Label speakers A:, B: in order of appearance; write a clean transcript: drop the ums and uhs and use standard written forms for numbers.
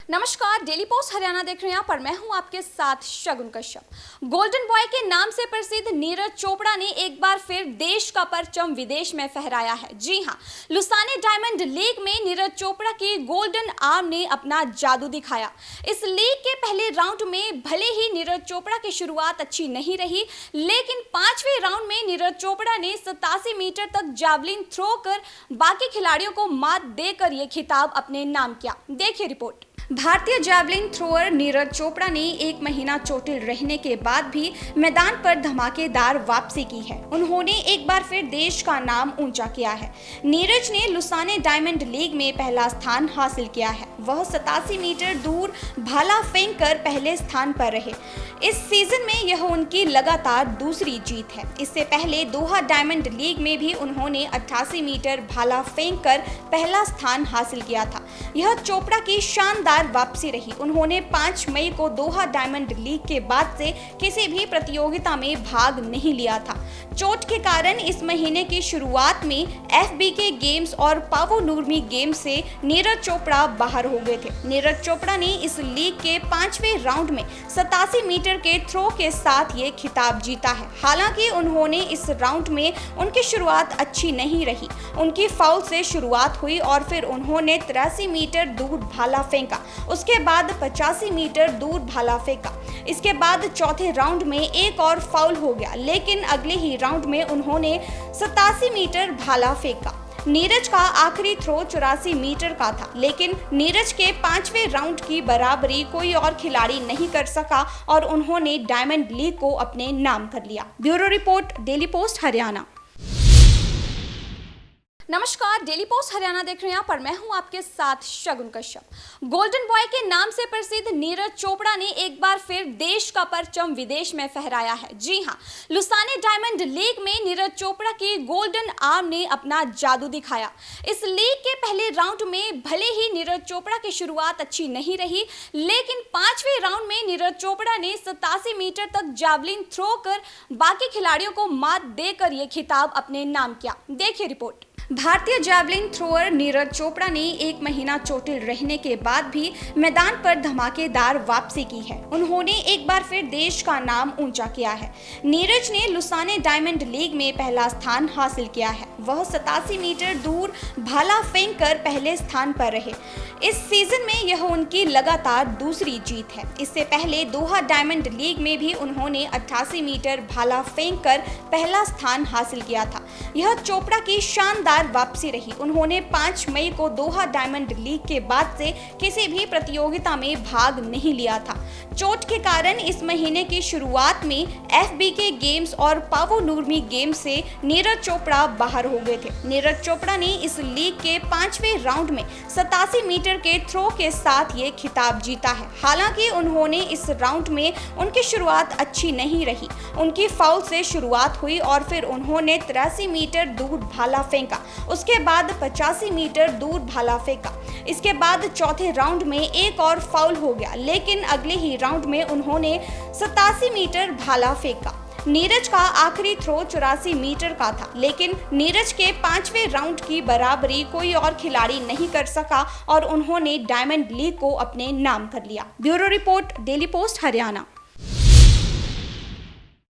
A: नमस्कार, daily post Haryana देख रहे हैं आप और मैं हूं आपके साथ शगुन कश्यप। गोल्डन बॉय के नाम से प्रसिद्ध नीरज चोपड़ा ने एक बार फिर देश का परचम विदेश में फहराया है। जी हां, लुसाने डायमंड लीग में नीरज चोपड़ा की गोल्डन आर्म ने अपना जादू दिखाया। इस लीग के पहले राउंड में भले ही नीरज चोपड़ा की शुरुआत अच्छी नहीं रही, लेकिन पांचवें राउंड में नीरज चोपड़ा ने 87 मीटर तक जावलिन थ्रो कर बाकी खिलाड़ियों को मात देकर यह खिताब अपने नाम किया। देखिए रिपोर्ट। भारतीय जैवलिन थ्रोअर नीरज चोपड़ा ने एक महीना चोटिल रहने के बाद भी मैदान पर धमाकेदार वापसी की है। उन्होंने एक बार फिर देश का नाम ऊंचा किया है। नीरज ने लुसाने डायमंड लीग में पहला स्थान हासिल किया है। वह 87 मीटर दूर भाला फेंक कर पहले स्थान पर रहे। इस सीजन में यह उनकी लगातार दूसरी जीत है। इससे पहले दोहा डायमंड लीग में भी उन्होंने 88 मीटर भाला फेंक कर पहला स्थान हासिल किया था। यह चोपड़ा की शानदार वापसी रही। उन्होंने 5 मई को दोहा डायमंड लीग के बाद से किसी भी प्रतियोगिता में भाग नहीं लिया था। चोट के कारण इस महीने की शुरुआत में FBK गेम्स और पावो नूर्मी गेम्स से नीरज चोपड़ा बाहर हो गए थे। नीरज चोपड़ा ने इस लीग के 5वें राउंड में 87 मीटर के थ्रो के साथ ये खिताब जीता है। हालांकि उन्होंने इस राउंड में उनकी शुरुआत अच्छी नहीं रही। उनकी फाउल से शुरुआत हुई और फिर उन्होंने 83 मीटर दूर भाला फेंका। उसके बाद 85 मीटर दूर भाला फेंका। इसके बाद चौथे राउंड में एक और फाउल हो गया, लेकिन अगले ही राउंड में उन्होंने 87 मीटर भाला फेंका। नीरज का आखिरी थ्रो 84 मीटर का था, लेकिन नीरज के 5वें राउंड की बराबरी कोई और खिलाड़ी नहीं कर सका और उन्होंने डायमंड लीग को अपने नाम कर लिया। Bureau report, daily post Haryana. नमस्कार, डेली पोस्ट हरियाणा देख रहे हैं आप और मैं हूं आपके साथ शगुन कश्यप। गोल्डन बॉय के नाम से प्रसिद्ध नीरज चोपड़ा ने एक बार फिर देश का परचम विदेश में फहराया है। जी हां, लुसाने डायमंड लीग में नीरज चोपड़ा की गोल्डन आर्म ने अपना जादू दिखाया। इस लीग के पहले राउंड में भले ही नीरज चोपड़ा की शुरुआत अच्छी नहीं रही, लेकिन 5वें राउंड में नीरज चोपड़ा ने 87 मीटर तक जावलिन थ्रो कर बाकी खिलाड़ियों को मात देकर यह खिताब अपने नाम किया। देखिए रिपोर्ट। भारतीय जैवलिन थ्रोअर नीरज चोपड़ा ने एक महीना चोटिल रहने के बाद भी मैदान पर धमाकेदार वापसी की है। उन्होंने एक बार फिर देश का नाम ऊंचा किया है। नीरज ने लुसाने डायमंड लीग में पहला स्थान हासिल किया है। वह 87 मीटर दूर भाला फेंक कर पहले स्थान पर रहे। इस सीजन में यह उनकी लगातार दूसरी जीत है। इससे पहले दोहा डायमंड लीग में भी उन्होंने 88 मीटर भाला फेंक कर पहला स्थान हासिल किया था। यह चोपड़ा की शानदार वापसी रही। उन्होंने 5 मई को दोहा डायमंड लीग के बाद से किसी भी प्रतियोगिता में भाग नहीं लिया था। चोट के कारण इस महीने की शुरुआत में FBK गेम्स और पावो नूर्मी गेम्स से नीरज चोपड़ा बाहर हो गए थे। नीरज चोपड़ा ने इस लीग के 5वें राउंड में 87 मीटर के थ्रो के साथ ये खिताब जीता है। हालांकि उन्होंने इस राउंड में उनकी शुरुआत अच्छी नहीं रही। उनकी फाउल से शुरुआत हुई और फिर उन्होंने 83 मीटर दूर भाला फेंका। उसके बाद 85 मीटर दूर भाला फेंका। इसके बाद चौथे राउंड में एक और फाउल हो गया, लेकिन अगले ही राउंड में उन्होंने 87 मीटर भाला फेंका। नीरज का आखिरी थ्रो 84 मीटर का था, लेकिन नीरज के 5वें राउंड की बराबरी कोई और खिलाड़ी नहीं कर सका और उन्होंने डायमंड लीग को अपने नाम कर लिया। Bureau report, daily post Haryana.